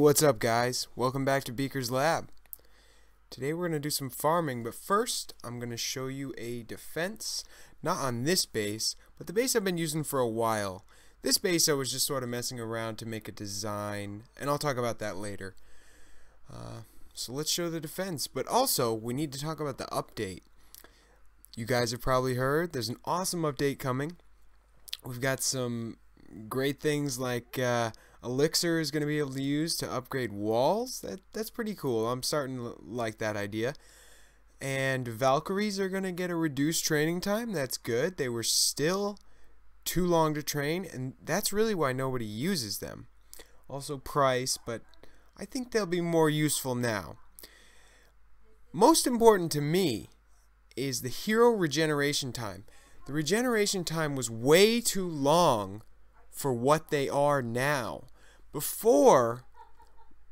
What's up guys? Welcome back to Beaker's Lab. Today we're going to do some farming, but first I'm going to show you a defense, not on this base, but the base I've been using for a while. This base I was just sort of messing around to make a design, and I'll talk about that later. So let's show the defense, but also we need to talk about the update. You guys have probably heard there's an awesome update coming. We've got some great things like Elixer is going to be able to use to upgrade walls. That's pretty cool. I'm starting to like that idea. And Valkyries are going to get a reduced training time. That's good. They were still too long to train, and that's really why nobody uses them. Also price, but I think they'll be more useful now. Most important to me is the hero regeneration time. The regeneration time was way too long for what they are now. Before,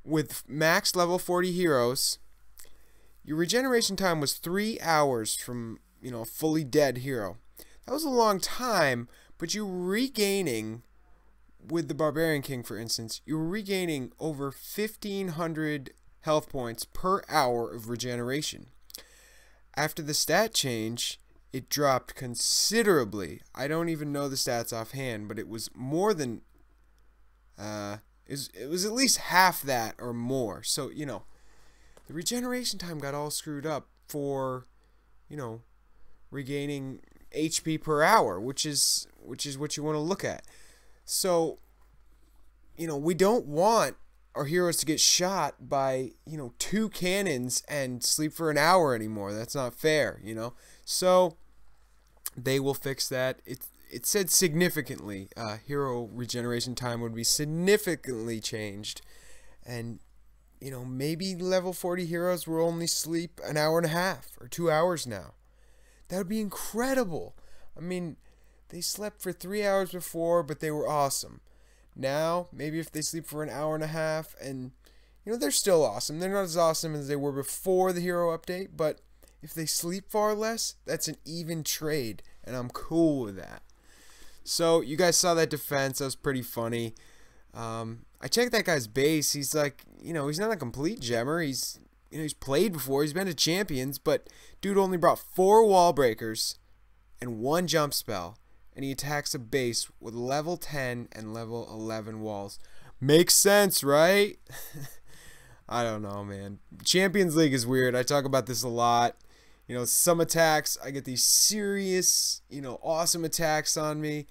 with max level 40 heroes, your regeneration time was 3 hours from, a fully dead hero. That was a long time, but you were regaining, with the Barbarian King for instance, you were regaining over 1,500 health points per hour of regeneration. After the stat change, it dropped considerably. I don't even know the stats offhand, but it was more than it was at least half that or more. So, the regeneration time got all screwed up for, regaining HP per hour, which is what you want to look at. So, we don't want our heroes to get shot by, 2 cannons and sleep for an hour anymore. That's not fair, So they will fix that. It said significantly. Hero regeneration time would be significantly changed, and maybe level 40 heroes will only sleep an hour and a half or 2 hours now. That would be incredible. I mean, they slept for 3 hours before, but they were awesome. Now, maybe if they sleep for an hour and a half, and they're still awesome. They're not as awesome as they were before the hero update, but if they sleep far less, that's an even trade, and I'm cool with that. So you guys saw that defense. That was pretty funny. I checked that guy's base. He's like, he's not a complete gemmer. He's played before. He's been to champions, but dude only brought 4 wall breakers and 1 jump spell, and he attacks a base with level 10 and level 11 walls. Makes sense, right? I don't know, man. Champions League is weird. I talk about this a lot. Some attacks, I get these serious, awesome attacks on me.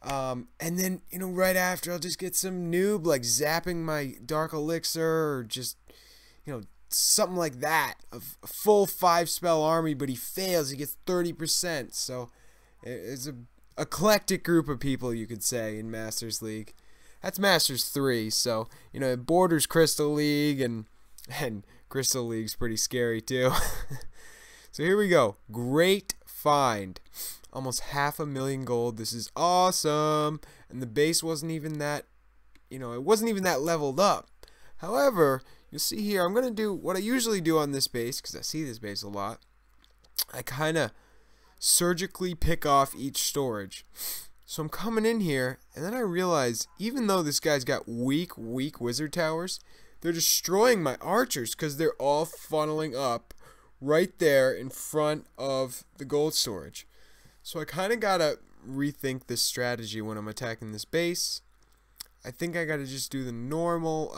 And then, right after, I'll just get some noob, like zapping my Dark Elixir, or just, something like that. A full 5-spell army, but he fails. He gets 30%. So, it's a eclectic group of people, you could say, in Masters League. That's Masters 3, so, it borders Crystal League, and Crystal League's pretty scary, too. So here we go. Great find. Almost 500,000 gold. This is awesome. And the base wasn't even that, it wasn't even that leveled up. However, you'll see here, I'm going to do what I usually do on this base, because I see this base a lot. I kind of surgically pick off each storage. So I'm coming in here, and then I realize, even though this guy's got weak wizard towers, they're destroying my archers, because they're all funneling up right there in front of the gold storage. So I kind of gotta rethink this strategy when I'm attacking this base. I think I gotta just do the normal,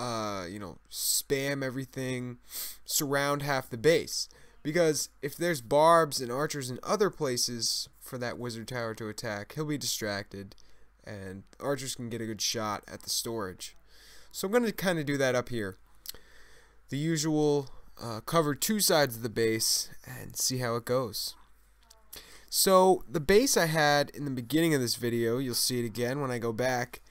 spam everything, surround half the base. Because if there's barbs and archers in other places for that wizard tower to attack, he'll be distracted, and archers can get a good shot at the storage. So I'm gonna kind of do that up here. The usual. Cover 2 sides of the base and see how it goes. So the base I had in the beginning of this video, you'll see it again when I go back,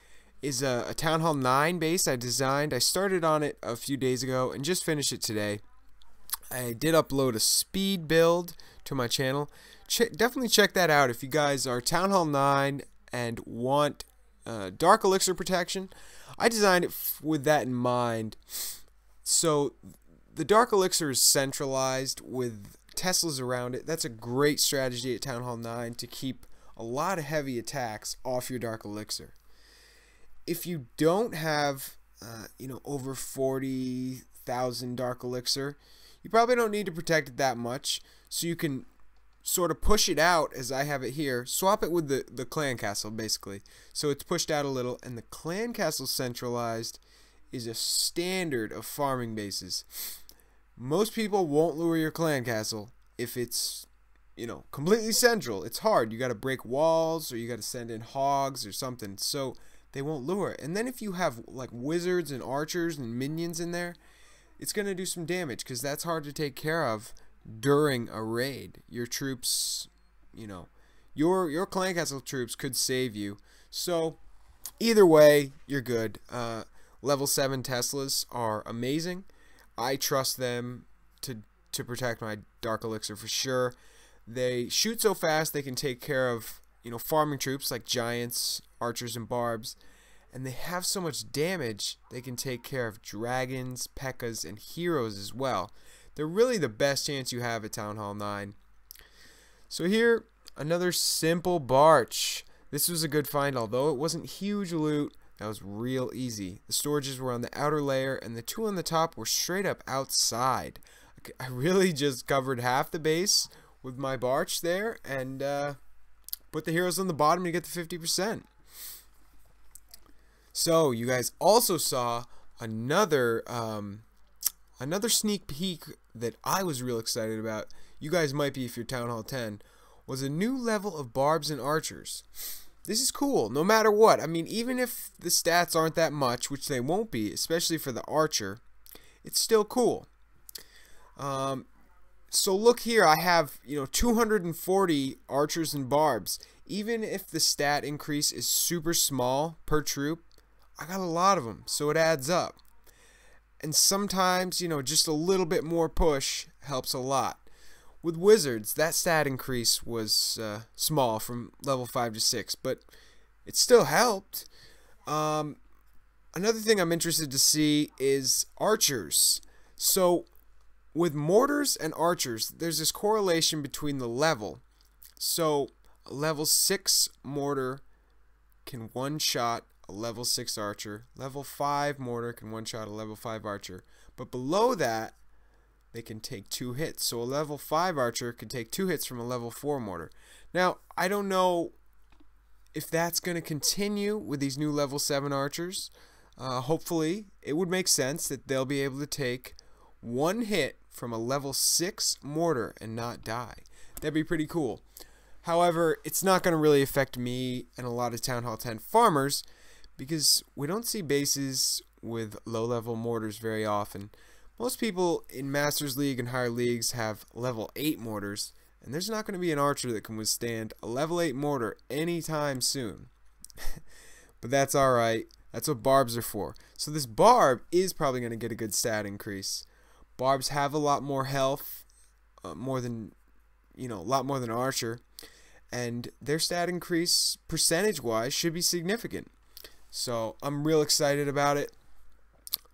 is a Town Hall 9 base I designed. I started on it a few days ago and just finished it today. I did upload a speed build to my channel. Definitely check that out if you guys are Town Hall 9 and want Dark Elixir protection. I designed it with that in mind. So the Dark Elixir is centralized with Teslas around it. That's a great strategy at Town Hall 9 to keep a lot of heavy attacks off your Dark Elixir. If you don't have over 40,000 Dark Elixir, you probably don't need to protect it that much. So you can sort of push it out, as I have it here. Swap it with the clan castle, basically. So it's pushed out a little, and the clan castle centralized is a standard of farming bases. Most people won't lure your clan castle if it's, completely central. It's hard. You got to break walls, or you got to send in hogs or something. So they won't lure it. And then if you have like wizards and archers and minions in there, it's going to do some damage, because that's hard to take care of during a raid. Your troops, your clan castle troops could save you. So either way, you're good. Level 7 Teslas are amazing. I trust them to protect my Dark Elixir for sure. They shoot so fast they can take care of farming troops like giants, archers, and barbs. And they have so much damage they can take care of dragons, P.E.K.K.A.s, and heroes as well. They're really the best chance you have at Town Hall 9. So here, another simple Barch. This was a good find, although it wasn't huge loot. That was real easy. The storages were on the outer layer, and the two on the top were straight up outside. I really just covered half the base with my Barch there, and put the heroes on the bottom to get the 50%. So you guys also saw another sneak peek that I was real excited about. You guys might be if you're Town Hall 10. Was a new level of barbs and archers. This is cool, no matter what. I mean, even if the stats aren't that much, which they won't be, especially for the archer, it's still cool. So look here, I have 240 archers and barbs. Even if the stat increase is super small per troop, I got a lot of them, so it adds up. And sometimes, just a little bit more push helps a lot. With wizards, that stat increase was small from level 5 to 6, but it still helped. Another thing I'm interested to see is archers. So with mortars and archers, there's this correlation between the level. So a level 6 mortar can one-shot a level 6 archer. Level 5 mortar can one-shot a level 5 archer. But below that, they can take 2 hits. So a level 5 archer can take 2 hits from a level 4 mortar. Now, I don't know if that's going to continue with these new level 7 archers. Hopefully, it would make sense that they'll be able to take 1 hit from a level 6 mortar and not die. That'd be pretty cool. However, it's not going to really affect me and a lot of Town Hall 10 farmers, because we don't see bases with low-level mortars very often. Most people in Masters League and higher leagues have level 8 mortars, and there's not going to be an archer that can withstand a level 8 mortar anytime soon. But that's alright. That's what barbs are for. So this barb is probably going to get a good stat increase. Barbs have a lot more health, a lot more than an archer, and their stat increase percentage-wise should be significant. So I'm real excited about it.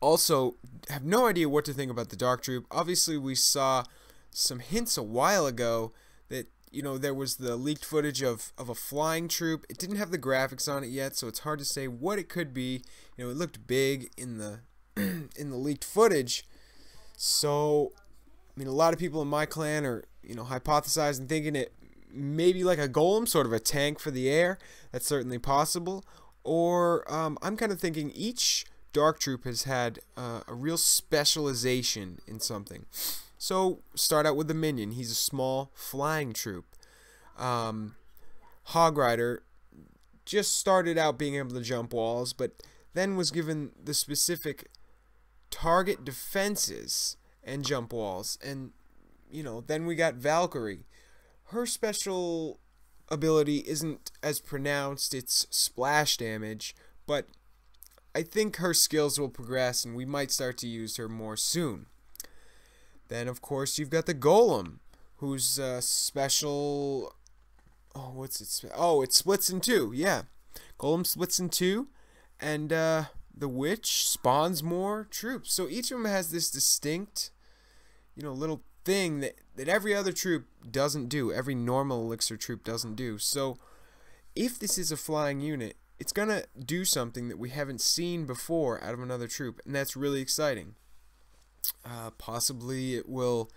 Also, have no idea what to think about the Dark Troop. Obviously, we saw some hints a while ago that there was the leaked footage of a flying troop. It didn't have the graphics on it yet, so it's hard to say what it could be. It looked big in the in the leaked footage. So, I mean, a lot of people in my clan are hypothesizing, thinking it maybe like a golem, sort of a tank for the air. That's certainly possible. Or I'm kind of thinking each Dark Troop has had a real specialization in something. So start out with the minion. He's a small flying troop. Hog Rider just started out being able to jump walls, but then was given the specific target defenses and jump walls. And then we got Valkyrie. Her special ability isn't as pronounced, it's splash damage, but I think her skills will progress and we might start to use her more soon. Then of course you've got the Golem, who's special. Oh, what's it? Oh, it splits in 2. Yeah, Golem splits in 2, and the Witch spawns more troops. So each of them has this distinct, little thing that every other troop doesn't do, every normal Elixir troop doesn't do. So if this is a flying unit, it's gonna do something that we haven't seen before out of another troop, and that's really exciting. Possibly it will,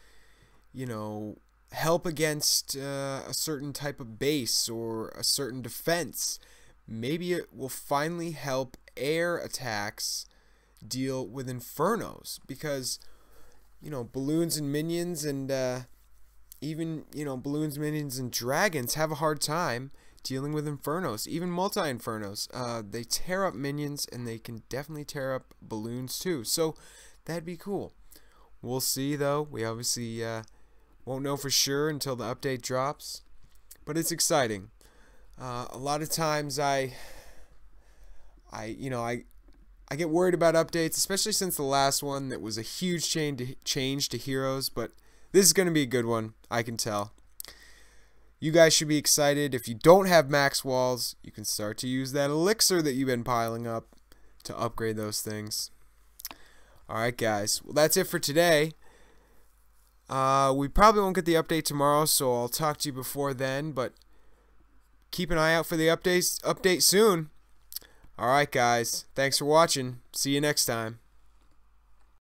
you know, help against a certain type of base or a certain defense. Maybe it will finally help air attacks deal with infernos, because, you know, balloons and minions and even, you know, balloons, minions, and dragons have a hard time dealing with infernos, even multi-infernos. They tear up minions, and they can definitely tear up balloons too, so that'd be cool. We'll see, though. We obviously won't know for sure until the update drops, but it's exciting. A lot of times I get worried about updates, especially since the last one that was a huge change to heroes, but this is going to be a good one, I can tell. You guys should be excited. If you don't have max walls, you can start to use that elixir that you've been piling up to upgrade those things. Alright guys, well that's it for today. We probably won't get the update tomorrow, so I'll talk to you before then, but keep an eye out for the update soon. Alright guys, thanks for watching. See you next time.